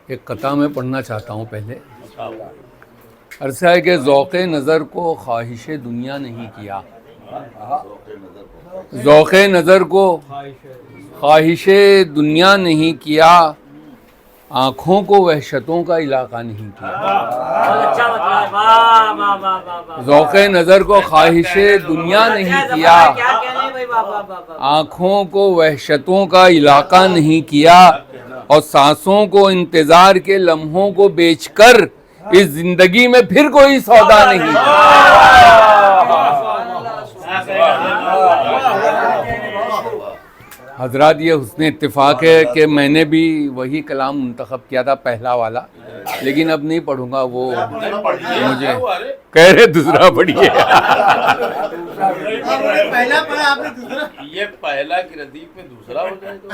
एक कथा में पढ़ना चाहता हूँ पहले। अर्ज़ है कि ज़ौक़ नज़र को ख्वाहिश दुनिया नहीं किया, ज़ौक़ नज़र को ख्वाहिश दुनिया नहीं किया, आँखों को वहशतों का इलाका नहीं किया। ज़ौक़ नज़र को ख्वाहिश दुनिया नहीं किया, आँखों को वहशतों का इलाका नहीं किया, और सांसों को इंतज़ार के लम्हों को बेचकर इस जिंदगी में फिर कोई सौदा नहीं हजरात। ये हुस्न इत्तिफाक है कि मैंने भी वही कलाम मुंतखब किया था, पहला वाला, लेकिन अब नहीं पढ़ूंगा। वो मुझे कह रहे दूसरा पढ़िए। पहला पढ़ा आपने, दूसरा ये पहला की रदीफ में दूसरा हो जाए तो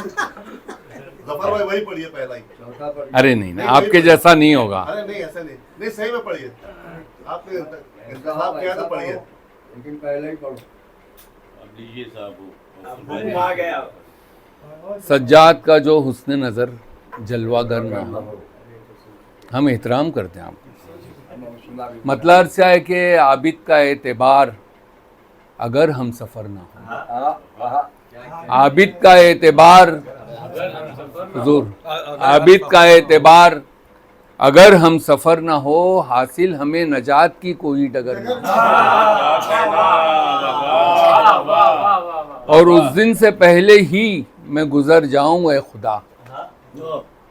जफर भाई वही पढ़िए पहला ही। अरे नहीं नहीं, आपके जैसा नहीं होगा। अरे नहीं, ऐसा नहीं, नहीं सही में पढ़िए। आपने इंतखाब किया तो पढ़िए, लेकिन पहले ही पढ़ो। अब लीजिए साहब, आ गया। सज्जाद का जो हुस्न नज़र जलवागर ना हो, हम एहतराम करते हैं आपको। मतलब से है कि आबिद का एतबार अगर हम सफ़र ना हो, आबिद का एतबार हुजूर, आबिद का एतबार अगर हम सफ़र ना हो, हासिल हमें नजात की कोई डगर ना हो। और उस दिन से पहले ही मैं गुजर जाऊं ए खुदा,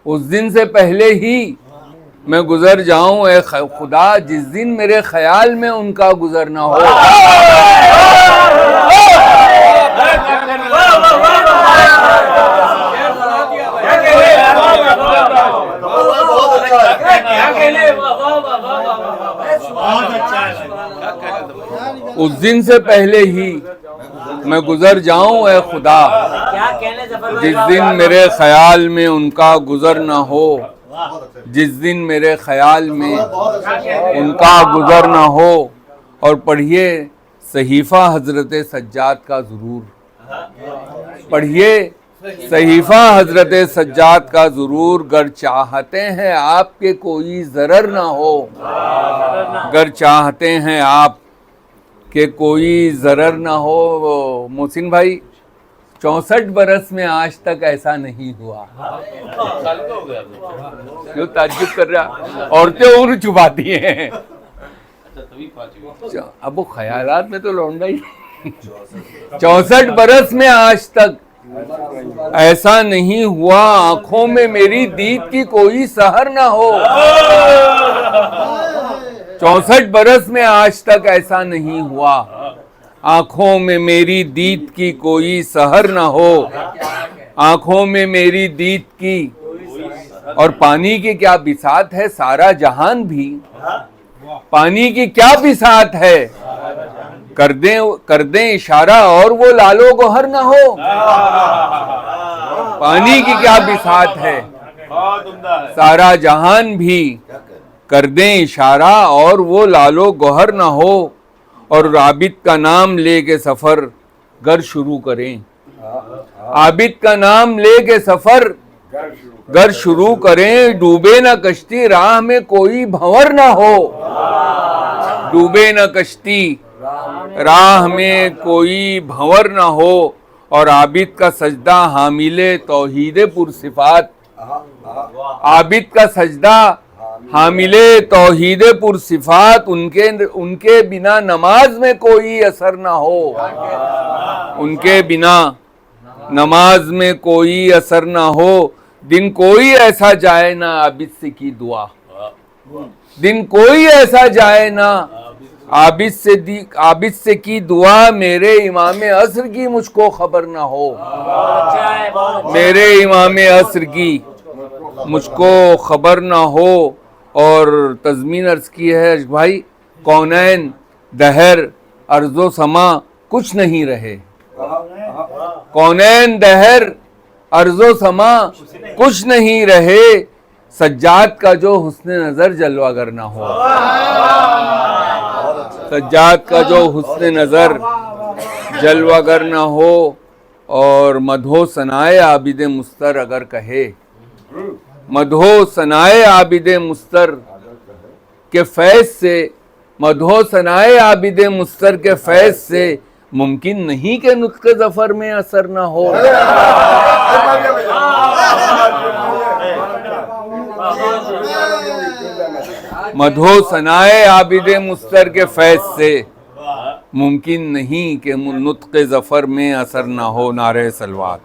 उस दिन से पहले ही मैं गुजर जाऊं ए खुदा, जिस दिन मेरे ख्याल में उनका गुजर ना हो। उस दिन से पहले ही मैं गुजर जाऊं ए खुदा, जिस दिन मेरे ख्याल में उनका गुजर ना हो, जिस दिन मेरे ख्याल में उनका गुजर ना हो। और पढ़िए सहीफ़ा हज़रत सज्जाद का ज़रूर, पढ़िए सहीफ़ा हज़रत सज्जाद का ज़रूर, गर चाहते हैं आपके कोई ज़रर ना हो, गर चाहते हैं आप के कोई ज़रर ना हो। मोहसिन भाई, 64 बरस में आज तक ऐसा नहीं हुआ। क्यों ताज्जुब कर रहा? औरतें उम्र छुपाती हैं। अब वो ख्यालात में तो लौंडा ही। 64 बरस में आज तक ऐसा नहीं हुआ, आंखों में मेरी दीद की कोई सहर ना हो। 64 बरस में आज तक ऐसा नहीं हुआ, आंखों में मेरी दीद की कोई सहर ना हो, आंखों में मेरी दीद की। और पानी की क्या बिसात है सारा जहान भी, पानी की क्या बिसात है, कर दें इशारा और वो लालो गोहर ना हो। पानी की क्या बिसात है सारा जहान भी, कर दें इशारा और वो लालो गोहर ना हो। और आबिद का नाम लेके सफ़र गर शुरू करें, आबिद का नाम लेके सफ़र गर शुरू करें, डूबे ना कश्ती राह में कोई भंवर ना हो, डूबे ना कश्ती राह में कोई भंवर ना हो। और आबिद का सजदा हामिले तौहीद पुरसिफात, आबिद का सजदा हामिले तौहीद पुरसिफात, उनके बिना नमाज में कोई असर ना हो, उनके बिना नमाज में कोई असर ना हो। दिन कोई ऐसा जाए ना आबिद से की दुआ, दिन कोई ऐसा जाए ना आबिद से की दुआ, मेरे इमाम असर की मुझको खबर ना हो, मेरे इमाम असर की मुझको खबर ना हो। और तज़मीन अर्ज की है भाई, कौनैन दहर अर्ज़ो समा कुछ नहीं रहे, कौनैन दहर अर्ज़ो समा कुछ नहीं रहे, सज्जाद का जो हुस्न नज़र जलवागर ना हो, सज्जाद का जो हुस्न नज़र जलवागर ना हो। और मधो सनाए आबिद मुस्तर अगर कहे, मधो सनाए आबिद मुस्तर के फैज से, मधो सनाए आबिद मुस्तर के फैज से मुमकिन नहीं कि नुत्क़ ज़फ़र में असर ना हो। मधो सनाए आबिद मुस्तर के फैज से मुमकिन नहीं कि नुत्क़ ज़फ़र में असर ना हो। नारे सलवात।